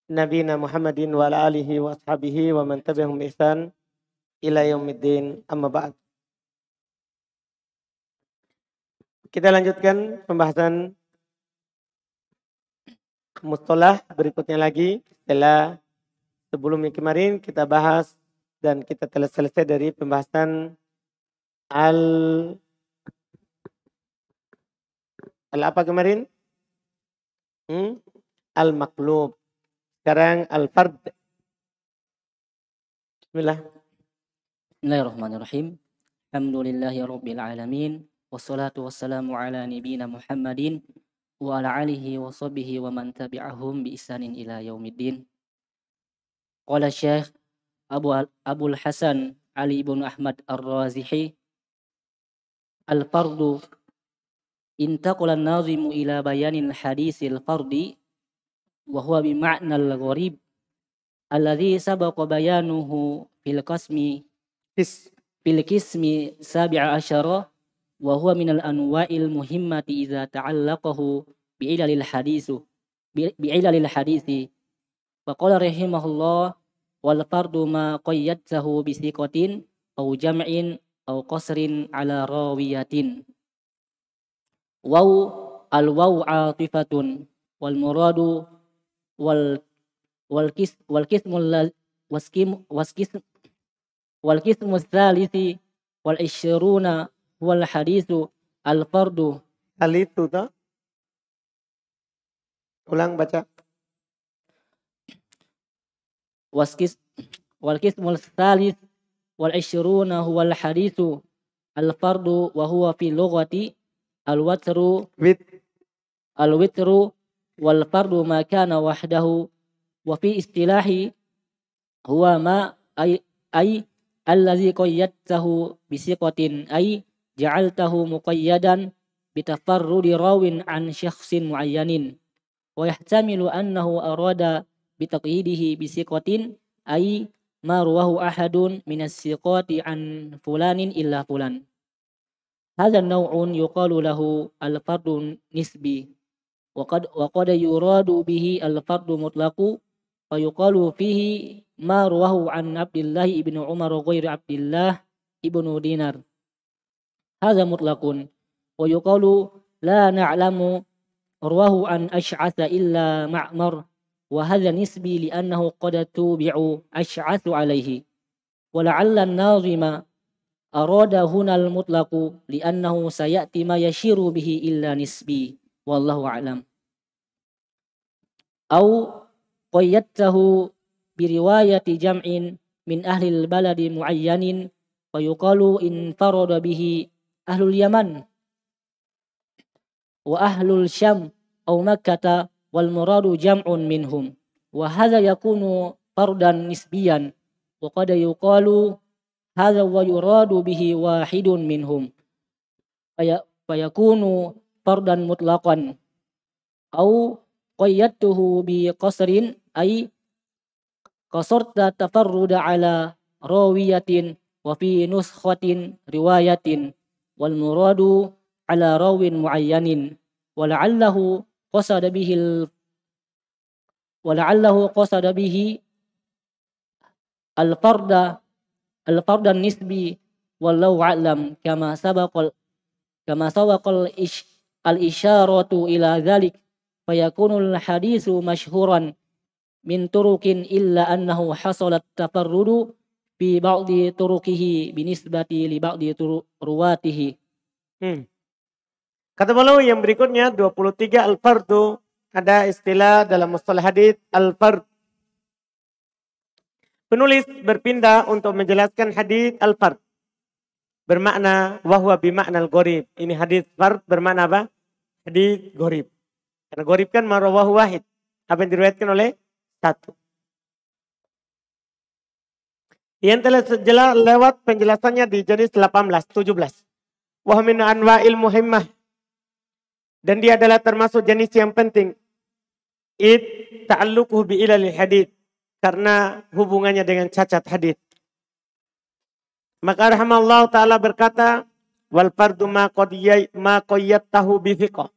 nabiyina Muhammadin wa ala alihi wa ashabihi wa man tabi'ahum bi ihsan ila yaumiddin, amma ba'd. Kita lanjutkan pembahasan mustalah berikutnya lagi setelah sebelumnya kemarin kita bahas dan kita telah selesai dari pembahasan apa kemarin? Al-maqlub. Sekarang al-fard. Bismillah. Bismillahirrahmanirrahim. Alhamdulillahirabbil alamin. Wassalatu wassalamu ala nabiyyina Muhammadin wa ala alihi wa sahbihi wa man tabi'ahum bi ihsanin ila yaumiddin. Qala Syekh Abul Hasan Ali ibn Ahmad Ar-Razihi, al-fardu intaqala an-nazimu ila bayanil hadisil fardi wa huwa bi ma'nal gharib alladhi sabaqa bayanuhu fil qismi sabi'a asyara wa huwa minal anwa'il muhimmati idza ta'allaqahu bi'ilalil hadithi wa qala rahimahullah wal fardu ma qayyadtahu bi siqatin aw jam'in aw qasrin ala rawiyatin waw al-waw 'atifatun wal muradu wal qismu tsalithi wal isyruna wal haditsu al fardu. Al itu toh. Ulang baca. Wal qismu tsalits wal isyruna wal haditsu al fardu wa huwa fi lughati al witru wal fardu ma kana wahdahu wa fi istilahi huwa ma ay allazi qayyadtahu bi siqatin ay ja'altahu muqayyadan bi tafarrudi rawin an syakhsin muayyanin wa yahtamilu annahu arada bi taqyidihi bi siqatin ay ma ruwahu ahadun minas siqati an fulanin illa fulan. Hadha naw'un yuqalu lahu al-fardu nisbi wa qad yuradu bihi al-fardu mutlaqu wa yuqalu fihi ma ruwahu an Abdullah ibn Umar ghairi Abdullah ibn Dinar. Hadha mutlaqun wa yuqalu la na'lamu ruwahu an Ash'atha illa Ma'mar wa hadha nisbi li'annahu qad tubi'u Ash'athu alayhi wa la'alla an-nazima arada huna al-mutlaqu li'annahu sayati ma yashiru bihi illa nisbi wallahu a'lam. Au qayyadtahu bi riwayati jam'in min ahli al-baladi muayyanin wa yuqalu in farada bihi ahlul Yaman wa ahlul Syam aw Makkah wal muradu jam'un minhum wa hadha yakunu fardan nisbiyan wa qad yuqalu hadha wa yuradu bihi wahidun minhum fayakunu fardan mutlaqan aw qayyadtuhu bi qasrin ay qasarta tafarruda ala rawiyatin wa fi nuskhatin riwayatin wal muradu ala rawin muayyanin wa la'allahu qasada bihi al-fardan nisbi wallahu a'lam kama sabaqal al-isyaratu ila dhalik fayakunul hadithu masyhuran min turukin illa annahu hasalat tafarrudu bi ba'di turukihi binisbati li ba'di ruwatihi. Kata beliau yang berikutnya 23 al-fardu, ada istilah dalam mustalah hadits al-fard. Penulis berpindah untuk menjelaskan hadits al-fard bermakna wahwa bimakna al-gharib. Ini hadits fard bermakna apa? Hadits gharib. Karena gharib kan marwahu wahid. Apa yang diriwayatkan oleh satu. Yang telah jelas lewat penjelasannya di jenis 17. Wa min anwa'il muhimmah. Dan dia adalah termasuk jenis yang penting. Ta'alluquhu bi ilalil hadits. Karena hubungannya dengan cacat hadits. Maka rahimallahu ta'ala berkata, wal fardu ma qayyadtahu bi thiqah.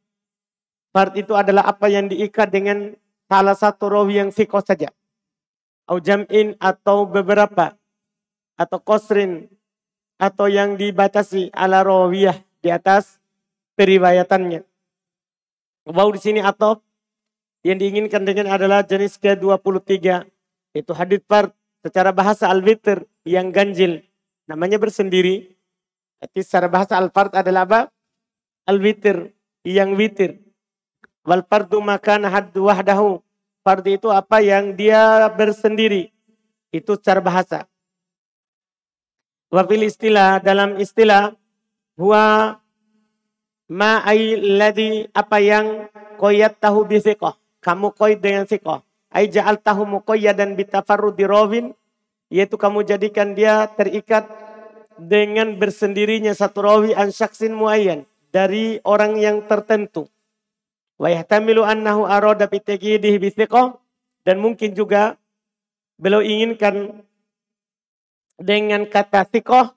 Fard itu adalah apa yang diikat dengan salah satu rawi yang sikoh saja. Au jam'in atau beberapa. Atau kosrin. Atau yang dibatasi ala rawiyah di atas periwayatannya. Wow di sini atau yang diinginkan dengan adalah jenis ke-23. Itu hadits fard secara bahasa al-witr yang ganjil. Namanya bersendiri. Jadi secara bahasa al-fard adalah apa? Al-witr yang witir. Wal fardu makana haddu wahdahu. Fard itu apa yang dia bersendiri. Itu secara bahasa. Wafil istilah, dalam istilah, huwa ma'ailladhi, apa yang koyat tahu bisikoh. Kamu koyat dengan sikoh. Ay ja'al tahu muqayyadan bitafarrudi rawin, yaitu kamu jadikan dia terikat dengan bersendirinya satu rawi an syaksin muayyan, dari orang yang tertentu. Wa yahtamilu annahu arada bitaqidihi bisikoh, dan mungkin juga beliau inginkan dengan kata sikoh,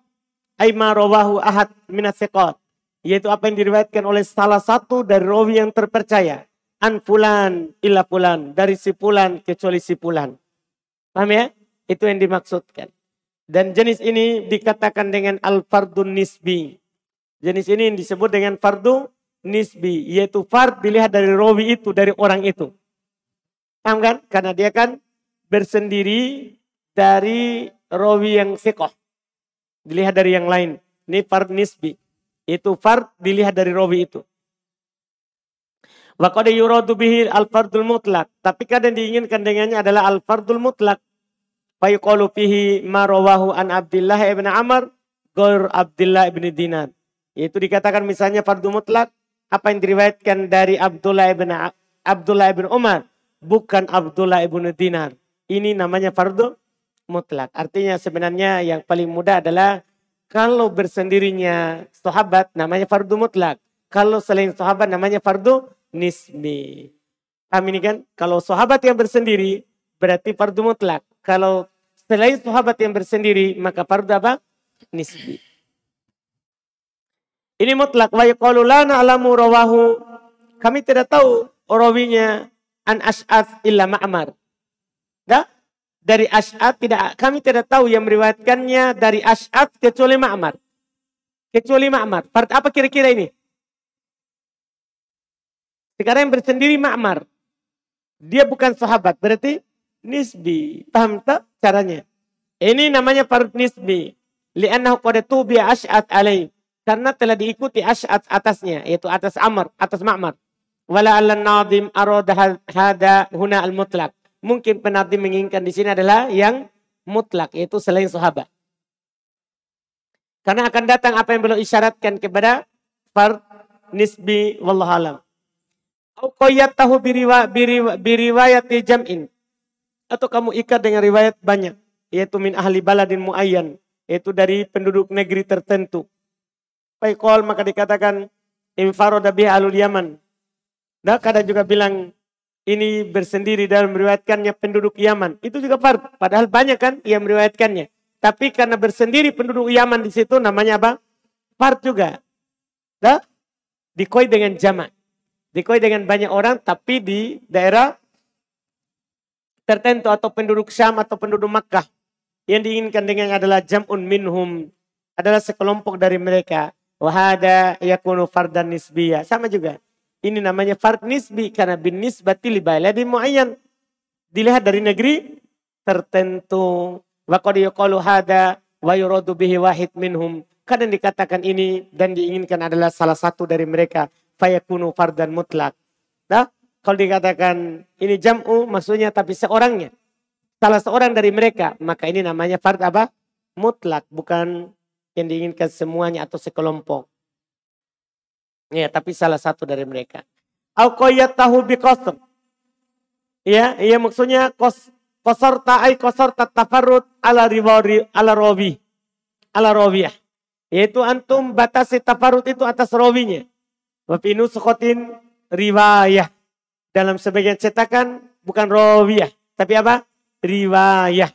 ay ma rawahu ahad minas sikot, yaitu apa yang diriwayatkan oleh salah satu dari rawi yang terpercaya. An fulan illa fulan, dari si fulan kecuali si fulan. Paham ya? Itu yang dimaksudkan. Dan jenis ini dikatakan dengan al-fardun nisbi. Jenis ini yang disebut dengan fardu nisbi, yaitu fard dilihat dari rawi itu, dari orang itu. Paham kan? Karena dia kan bersendiri dari rawi yang sikoh. Dilihat dari yang lain. Ini fard nisbi. Itu fard dilihat dari rawi itu. Wa qad yuradu bihi al-fardul mutlak. Tapi kadang diinginkan dengannya adalah al-fardul mutlak. Fa yuqalu fihi ma rawahu an Abdullah ibn Amr ghair Abdullah ibn Dinar. Yaitu dikatakan misalnya fardu mutlak, apa yang diriwayatkan dari Abdullah ibn Umar, bukan Abdullah ibn Dinar. Ini namanya fardu mutlak. Artinya sebenarnya yang paling mudah adalah kalau bersendirinya sahabat namanya fardu mutlak. Kalau selain sahabat namanya fardu nisbi. Kami ini kan kalau sahabat yang bersendiri berarti fardu mutlak. Kalau selain sahabat yang bersendiri maka fardu apa? Nisbi. Ini mutlak. Wa yaqulu la na'lamu rawahu. Kami tidak tahu rawinya an Ash'ath illa Ma'mar. Enggak? Dari Ash'ath kami tidak tahu yang meriwayatkannya dari Ash'ath kecuali Ma'mar. Kecuali Ma'mar. Fard apa kira-kira ini? Sekarang yang bersendiri Ma'mar. Dia bukan sahabat. Berarti nisbi. Paham tak caranya? Ini namanya fard nisbi. Li'annahu qad tubi'a Ash'ath alaih. Karena telah diikuti Ash'ath atasnya. Yaitu atas Amr. Atas Ma'mar. Wala allan nadim arada hada huna al-mutlak. Mungkin penadim menginginkan di sini adalah yang mutlak. Yaitu selain sahabat. Karena akan datang apa yang beliau isyaratkan kepada fard nisbi wallahualam. Au qayyatahu biriwayati jam'in. Atau kamu ikat dengan riwayat banyak. Yaitu min ahli baladin muayyan. Yaitu dari penduduk negeri tertentu. Baikol maka dikatakan infaroda biha alul Yaman. Nah kadang juga bilang ini bersendiri dalam meriwayatkannya penduduk Yaman. Itu juga fard. Padahal banyak kan yang meriwayatkannya. Tapi karena bersendiri penduduk Yaman di situ namanya apa? Fard juga. Nah, dikoi dengan jamak. Dikoi dengan banyak orang tapi di daerah tertentu atau penduduk Syam atau penduduk Makkah. Yang diinginkan dengan adalah jam'un minhum. Adalah sekelompok dari mereka. Wahada yakunu fardan nisbiyah. Sama juga. Ini namanya fard nisbi. Karena bin nisbati li baladin muayyan. Dilihat dari negeri tertentu. Wa qad yuqalu hada wa yuradu bihi wahid minhum. Kadang dikatakan ini dan diinginkan adalah salah satu dari mereka. Fayakunu fardan mutlak. Nah, kalau dikatakan ini jam'u maksudnya tapi seorangnya. Salah seorang dari mereka. Maka ini namanya fard apa? Mutlak. Bukan yang diinginkan semuanya atau sekelompok. Ya, tapi salah satu dari mereka. Au qayyatahu biqasr. Ya, maksudnya qasarta ay qasarta tafarrud ala rawi. Ala rawiyah. Yaitu antum batasi tafarrud itu atas rawinya. Wa fi nusukhatin riwayah. Dalam sebagian cetakan bukan rawiyah, tapi apa? Riwayah.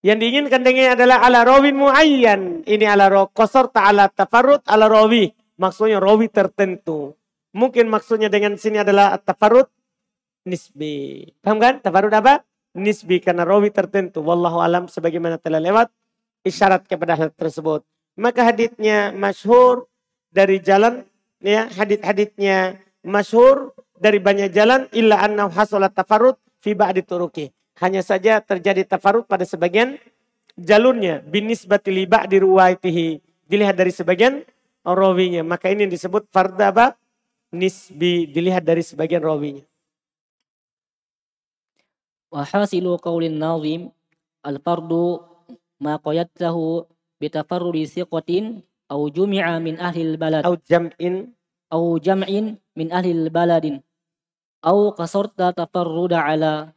Yang diinginkan dengannya adalah ala rawin muayyan. Ini ala qasarta ala tafarrud ala rawi. Maksudnya rawi tertentu. Mungkin maksudnya dengan sini adalah tafarrud nisbi. Paham kan? Tafarud apa? Nisbi, karena rawi tertentu. Wallahu alam, sebagaimana telah lewat isyarat kepada hal tersebut. Maka haditsnya masyhur dari jalan, ya, hadits-haditsnya masyhur dari banyak jalan, illa annahu hasalat tafarrud fi ba'di turuki. Hanya saja terjadi tafarrud pada sebagian jalurnya, binisbati li ba'di ruwaitihi, dilihat dari sebagian rawinya. Maka ini disebut fard apa? Nisbi, dilihat dari sebagian rawinya. Wa hasilu qaulin nazim al-fardu ma qayyadtahu bi tafarrudi siqatin aw jumi'a min ahli al-balad Au jam'in, aw jam'in min ahli al-baladin aw qasarta tafarruda ala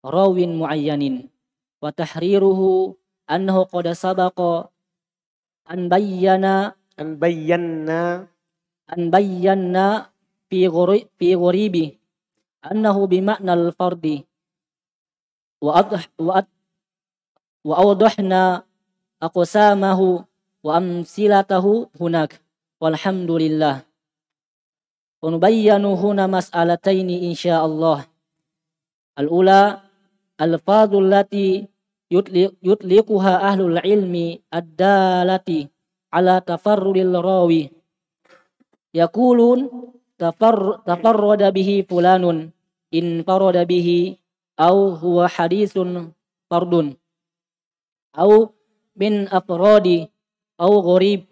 rawin muayyanin wa tahriruhu annahu qad sabaqa an bayyana an bayyana fi ghoribi annahu bi ma'na al-fardi wa awdahna aqsamahu wa amsilatahu hunak walhamdulillah. Wa nubayyanu huna mas'alataini insyaallah. Al-ula al-fadhul lati yutliquha ahlul ilmi ad-dalati ala tafarrudil rawi. Yaqulun tafarrada bihi fulanun in farada bihi au huwa hadithun fardun au min afradi au gharib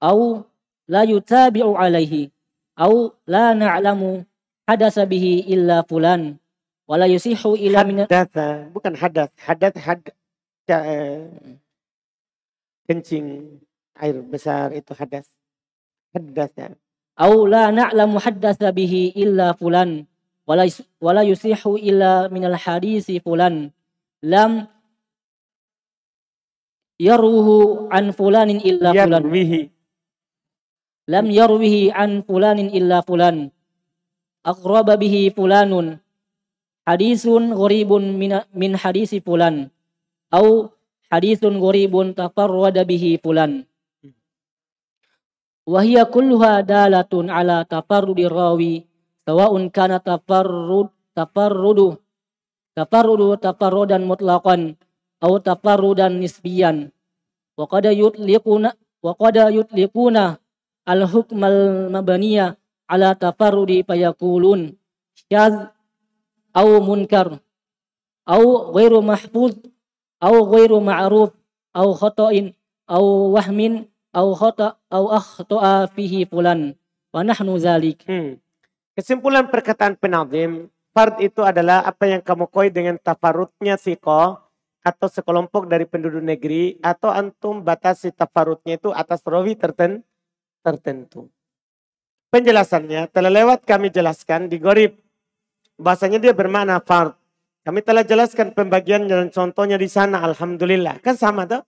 au la yutabi'u alaihi au la na'lamu hadasa bihi illa fulan wa la yusihu illa min hadatha, bukan kencing air besar itu hadatha. Au la na'lamu haddasa bihi illa fulan wala yusihu illa minal hadisi fulan lam yarwihi an fulanin illa fulan lam yarwihi an fulanin illa fulan aqraba bihi fulanun hadisun gharibun min hadisi fulan au hadisun gharibun tafarrada bihi fulan wa hiya kulluha dalatun ala tafarrudi rawi sawa'un kana tafarrudan mutlaqan aw tafarrudan nisbiyan wa qad yutliquna al-hukmal mabniya ala tafarrudi fayaqulun syadz aw munkar aw ghairu mahfuz aw ghairu ma'ruf aw khata'in aw wahmin aw akhta'a fihi fulan wa nahnu zalik. Kesimpulan perkataan penazim, fard itu adalah apa yang kamu koi dengan tafarutnya siqah atau sekelompok dari penduduk negeri, atau antum batasi tafarutnya itu atas rawi tertentu. Penjelasannya telah lewat kami jelaskan di gharib. Bahasanya dia bermakna fard. Kami telah jelaskan pembagian dan contohnya di sana, alhamdulillah. Kan sama tuh?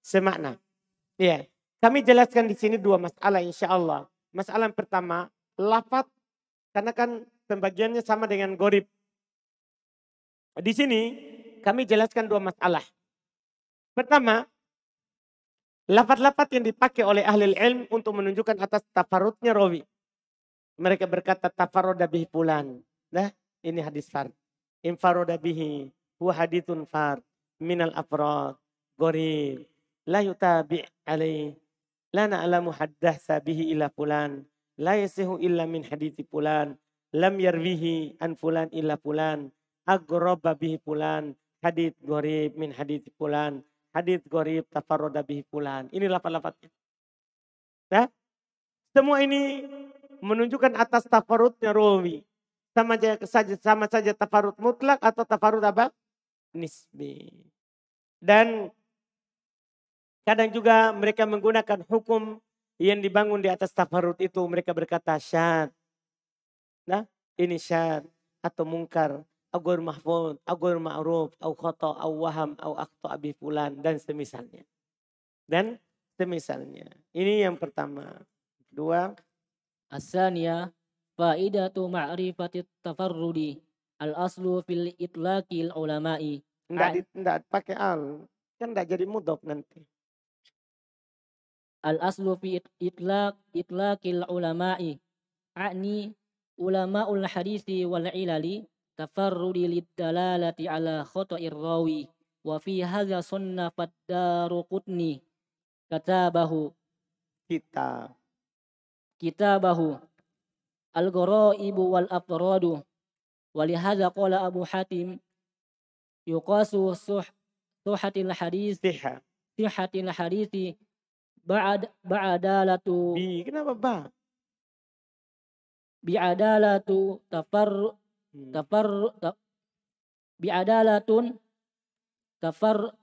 Semakna. Ya. Kami jelaskan di sini dua masalah insyaallah. Masalah yang pertama, lafaz. Karena kan pembagiannya sama dengan gharib. Di sini kami jelaskan dua masalah. Pertama, lafaz-lafaz yang dipakai oleh ahli ilm untuk menunjukkan atas tafarrudnya rawi. Mereka berkata tafarrada bihi fulan. Nah, ini hadis fard. Infarada bihi huwa hadithun fard minal afrad gharib la yutabi' alaih la na'lamu haddasa bihi illa fulan. La yasihu illa min hadithi fulan. Lam yarwihi an fulan illa fulan. Agraba bihi fulan. Hadith gharib min hadithi fulan. Hadith gharib tafarrada bihi fulan. Ini lafaz-lafaznya. Nah, semua ini menunjukkan atas tafarrudnya rawi. Sama saja tafarrud mutlak atau tafarrud apa? Nisbi. Dan kadang juga mereka menggunakan hukum yang dibangun di atas tafarrud itu, mereka berkata syad. Nah, ini syad atau mungkar, agur mahfud, agur ma'ruf, au khata, au waham, au akhta abi fulan dan semisalnya. Ini yang pertama. Kedua, as-saniyah faidatu ma'rifati tafarrudi al-aslu fil itlaqil ulama'i. Enggak pakai al. Kan enggak jadi mudhaf nanti. Al-aslu fi itlaqil ulama'i a'ni ulama'ul hadisi wal ilali tafarrudi lid-dalalati ala khata'ir rawi wa fi hadza sunnafad Daruqutni katabahu Kita. kitabahu al-ghoraibu wal afradu wa li hadza qala Abu Hatim yuqasu suhatil hadis Siha. sihhatil hadisi ba'adalatu Kenapa ba? bi'adalatu bi'adalatun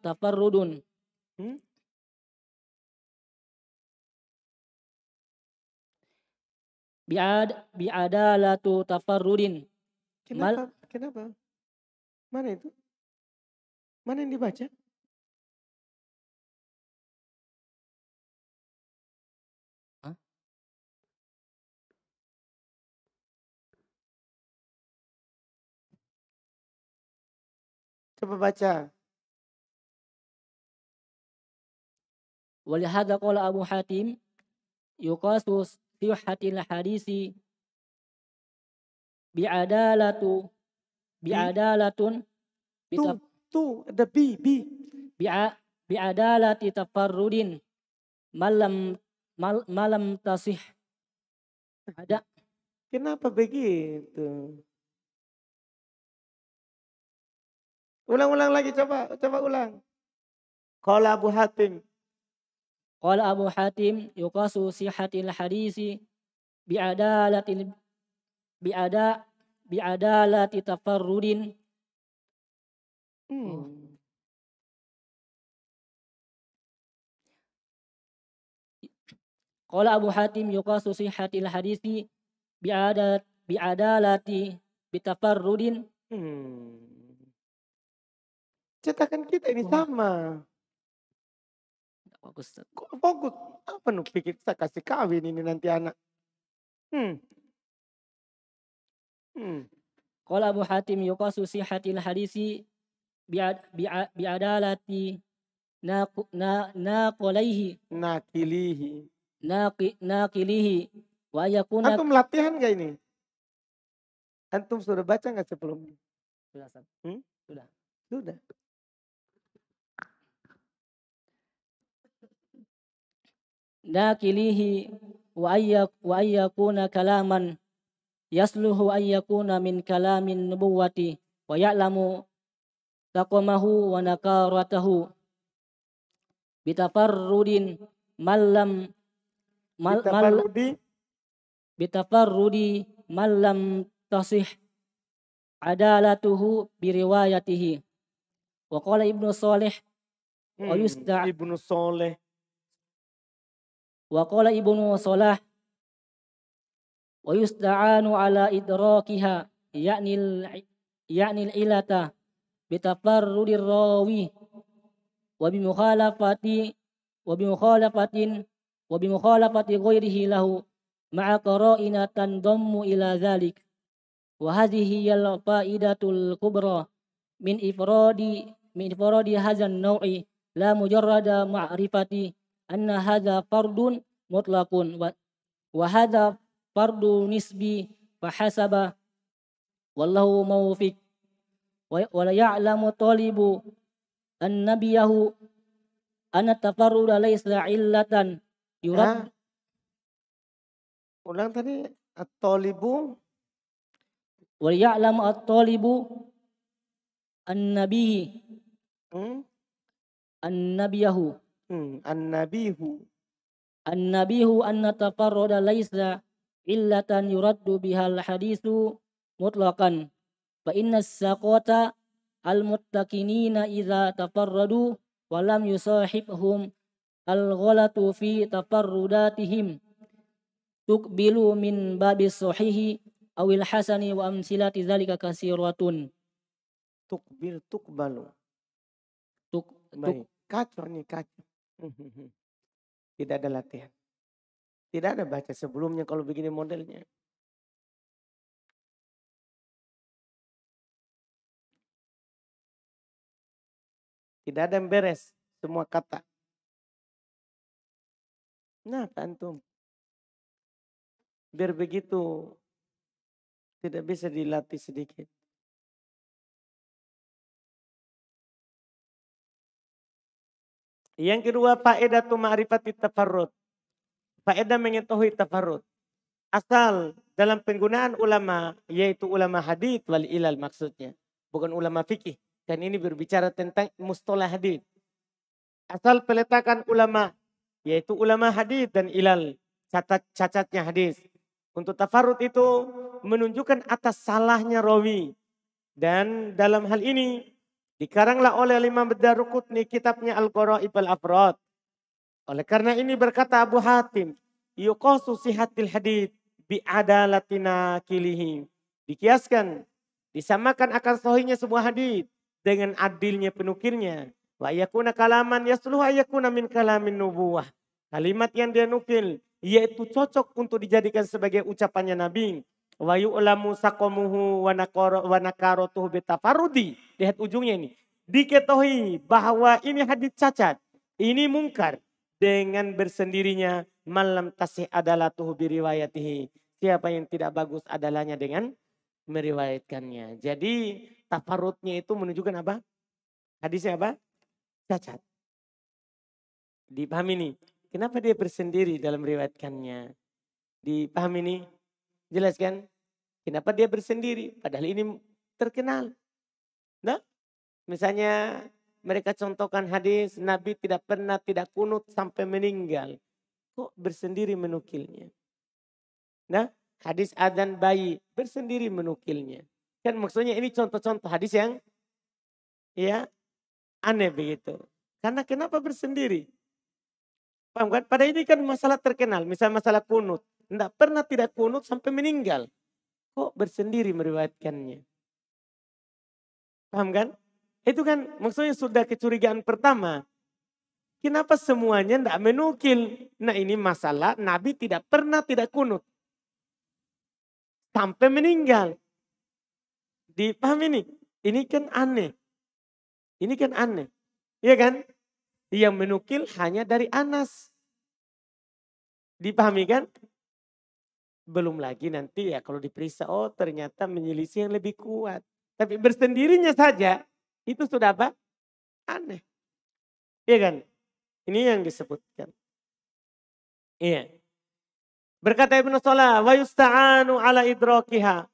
tafarrudun Hmm? bi'adalatu tafarrudin. Kenapa? Kenapa? Mana itu? Mana yang dibaca? Hah? Coba baca. Walihada qala Abu Hatim yuqasu sihhatil hadisi bi'adalatun Tuh, ada bi. bi'adalati tafarrudin malam tasih. Ada. Kenapa begitu? Ulang lagi, coba ulang. Qala Abu Hatim. Qala Abu Hatim yuqasu sihhatil hadisi bi'adalati tafarrudin. Qala Abu Hatim yuqasu sihhatil hadisi bi'adalati bitafarrudin. Cetakan kita ini sama. Bagus. Kok fokus? Apa nu pikir saya kasih kawin ini nanti anak? Qala Abu Hatim yuqasu sihhatil hadisi bi'adalati naqilihi wa yakuna. Antum latihan gak ini? Antum sudah baca gak sebelumnya? Sudah. Naqilihi wa ayyakuna kalaman yasluhu ayyakuna min kalamin nubuwati wa ya'lamu taqamahu wa nakaratahu bitafarrudin bitafarrudi malam tasih adalatuhu biriwayatihi. Wa qala Ibnu Shalih wa qala Ibnu Salah wa yusta'anu ala idrakiha ya'nil ilata bitafarrudir rawi wa bimukhalafati ghairihi lahu ma'a qara'ina tandammu ila dhalik wa hadhihi al faidatul kubra min ifradi hadzal naw'i la mujarrada ma'rifati anna hadza fardun mutlaqun wa hadza fardu nisbi fahasaba wallahu mawfiq wa la ya'lamu talibu annabiyahu anna tafarruda laysa illatan yurad. Ulang tadi at-talibu wa ya'lamu at-talibu annabihi annabiyahu annabihu anna tafarruda laysa illatan yuraddu bihal hadisu mutlaqan fa inna as-saqata al-muttakinina idza tafarradu wa lam yusahibhum al-ghalatu fi tafarrudatihim tuqbilu min babis sahihi awil hasani wa amsilati dzalika kasiratun. Tuqbalu. Kacau nih, kacau. Tidak ada latihan. Tidak ada baca sebelumnya kalau begini modelnya. Tidak ada yang beres semua kata. Nah, antum. Biar begitu tidak bisa dilatih sedikit. Yang kedua, faedatu ma'rifati tafarrud. Faedah mengetahui tafarrud. Asal dalam penggunaan ulama, yaitu ulama hadits wal ilal maksudnya. Bukan ulama fikih. Dan ini berbicara tentang mustalah hadits. Asal peletakan ulama, yaitu ulama hadits dan ilal. Cacatnya hadis. Untuk tafarrud itu menunjukkan atas salahnya rawi. Dan dalam hal ini dikaranglah oleh Imam Ad-Darqutni kitabnya Al-Gharaib al-Afrad. Oleh karena ini berkata Abu Hatim, yuqasu sihatil hadits bi'adalatina kilihi. Dikiaskan, disamakan akan sahihnya sebuah hadis dengan adilnya penukilnya. Wa yakuna kalaman yasluhu ayakuna min kalamin nubuwah. Kalimat yang dia nukil yaitu cocok untuk dijadikan sebagai ucapannya Nabi. Wa yu'lamu saqamuhu wa nakaratuhu bitafarrudi. Lihat ujungnya ini. Diketahui bahwa ini hadis cacat, ini mungkar dengan bersendirinya malam tasih adalatuhu biriwayatihi. Siapa yang tidak bagus adalahnya dengan meriwayatkannya. Jadi tafarrudnya itu menunjukkan apa? Hadisnya apa? Cacat. Dipahami nih. Kenapa dia bersendiri dalam meriwayatkannya? Dipahami nih? Jelas kan? Kenapa dia bersendiri? Padahal ini terkenal. Nah, misalnya mereka contohkan hadis Nabi tidak pernah tidak kunut sampai meninggal. Kok bersendiri menukilnya? Nah, hadis adzan bayi bersendiri menukilnya. Kan maksudnya ini contoh-contoh hadis yang ya aneh begitu. Karena kenapa bersendiri? Paham kan? Pada ini kan masalah terkenal. Misal masalah kunut. Tidak pernah tidak kunut sampai meninggal. Kok bersendiri meriwayatkannya? Paham kan? Itu kan maksudnya sudah kecurigaan pertama. Kenapa semuanya tidak menukil? Nah ini masalah Nabi tidak pernah tidak kunut. Sampai meninggal. Dipahami nih? Ini kan aneh. Ini kan aneh. Iya kan? Yang menukil hanya dari Anas. Dipahami kan? Belum lagi nanti ya kalau diperiksa, oh ternyata menyelisih yang lebih kuat. Tapi bersendirinya saja, itu sudah apa? Aneh. Iya kan? Ini yang disebutkan. Iya. Berkata Ibnu Salah, wa yusta'anu ala idrakiha.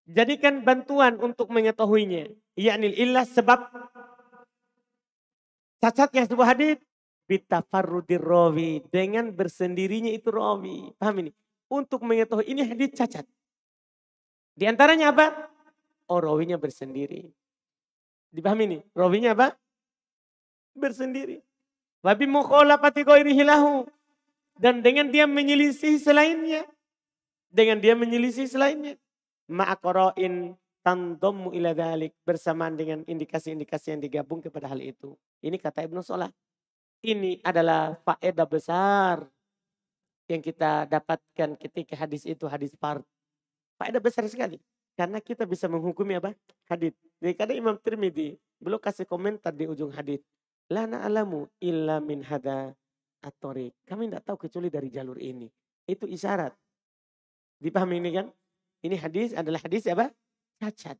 Dijadikan bantuan untuk mengetahuinya. Yakni illah sebab cacatnya sebuah hadis bitafarrudir rawi, dengan bersendirinya itu rawi. Paham ini? Untuk mengetahui ini hadis cacat. Di antaranya apa? Oh rawinya bersendiri. Dipahami ini? Rawinya apa? Bersendiri. Wabi mukhalafati ghairihi lahu, dan dengan dia menyelisih selainnya. Dengan dia menyelisih selainnya. Ma'aqra'in tandammu ila dzalik, bersamaan dengan indikasi-indikasi yang digabung kepada hal itu. Ini kata Ibnu Salah. Ini adalah faedah besar yang kita dapatkan ketika hadis itu hadis fard. Faedah besar sekali. Karena kita bisa menghukumi apa? Hadis. Jadi kadang Imam Tirmidzi beliau kasih komentar di ujung hadis. La na'lamu illa min hada at-tariq. Kami tidak tahu kecuali dari jalur ini. Itu isyarat. Dipahami ini kan? Ini hadis adalah hadis apa? Cacat.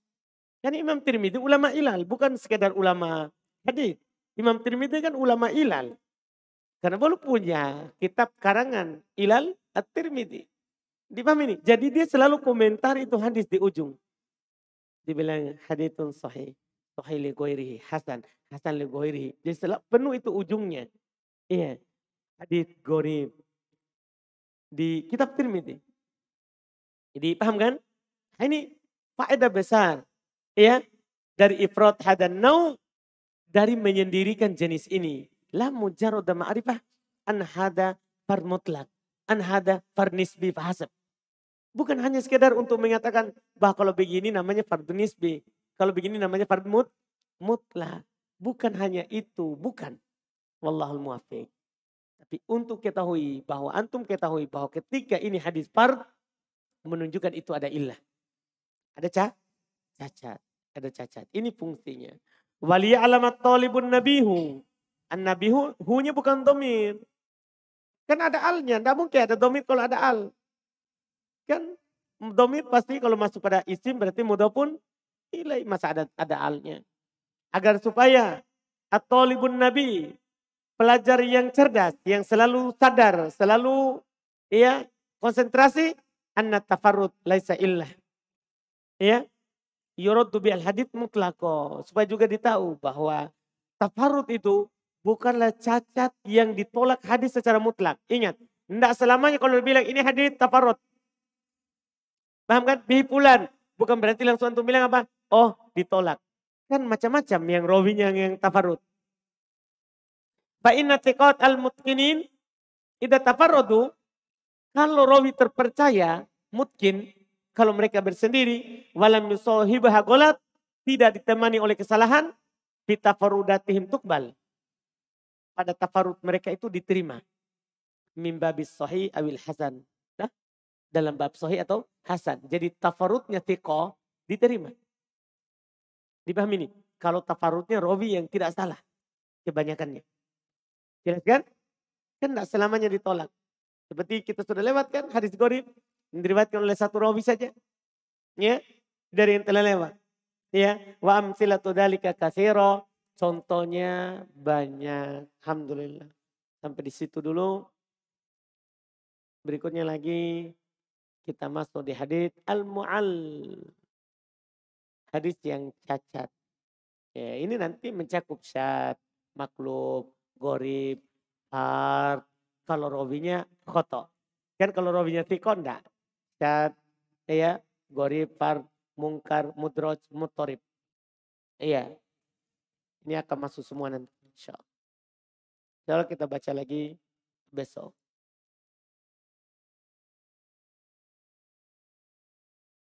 Kan Imam Tirmidzi ulama ilal, bukan sekedar ulama hadis. Imam Tirmidzi kan ulama ilal. Karena beliau punya kitab karangan ilal at-Tirmidzi. Dipahami ini? Jadi dia selalu komentar itu hadis di ujung. Dibilang haditsun sahih. Sahih li ghairihi, hasan, hasan li ghairihi. Jadi selalu penuh itu ujungnya. Iya. Hadis gharib. Di kitab Tirmidzi. Jadi paham kan? Nah, ini faedah besar. Ya. Dari ifrat hadan nau. Dari menyendirikan jenis ini. La mujarrad ma'rifah an hada far mutlak. An hada far nisbi fahasab. Bukan hanya sekedar untuk mengatakan bahwa kalau begini namanya fardhu nisbi. Kalau begini namanya fardhu mutlak. Bukan hanya itu. Bukan. Wallahul muwaffiq. Tapi untuk ketahui bahwa antum ketahui bahwa ketika ini hadis fard. Menunjukkan itu ada illah. Ada cacat. Ada cacat. Ini fungsinya. Waliya alamat talibun nabihu. An-nabihu, hu-nya bukan domir. Kan ada alnya. Tidak mungkin ada domir kalau ada al. Kan domir pasti kalau masuk pada isim berarti mudhofun ilaih. Masa ada alnya. Agar supaya at-talibun nabi, pelajar yang cerdas, yang selalu sadar, selalu ya konsentrasi, anna tafarrud laisa illah. Ya, yuraddu bil hadits mutlaqo, supaya juga ditahu bahwa tafarrud itu bukanlah cacat yang ditolak hadis secara mutlak. Ingat, tidak selamanya kalau bilang ini hadis tafarrud. Paham kan? Bihipulan. Bukan berarti langsung antum bilang apa? Oh, ditolak. Kan macam-macam yang rawinya yang tafarrud. Fa inna thiqat al-mutqinin idza tafarradu, kalau rawi terpercaya mungkin kalau mereka bersendiri walam yusahibaha ghalat, tidak ditemani oleh kesalahan, fi tafarrudatihim tuqbal. Pada tafarrud mereka itu diterima. Min babis sahih awil hasan. Nah, dalam bab sahih atau hasan. Jadi tafarrudnya thiqah diterima. Dipahami ini? Kalau tafarrudnya rawi yang tidak salah kebanyakannya. Jelas kan? Kan tidak selamanya ditolak. Seperti kita sudah lewat kan hadis gharib yang diriwayatkan oleh satu rawi saja. Ya, dari yang telah lewat. Ya, wa amsilatu dzalika katsira. Contohnya banyak. Alhamdulillah. Sampai di situ dulu. Berikutnya lagi kita masuk di hadis al-mu'all. Hadis yang cacat. Ya, ini nanti mencakup syad, maklub, gharib, fard. Kalau rawinya khoto. Kan kalau rawinya thiqah enggak. Syad, ya, gharib, fard, mungkar, mudraj, muttarib. Iya. Ini akan masuk semua nanti. Insya Allah kita baca lagi besok.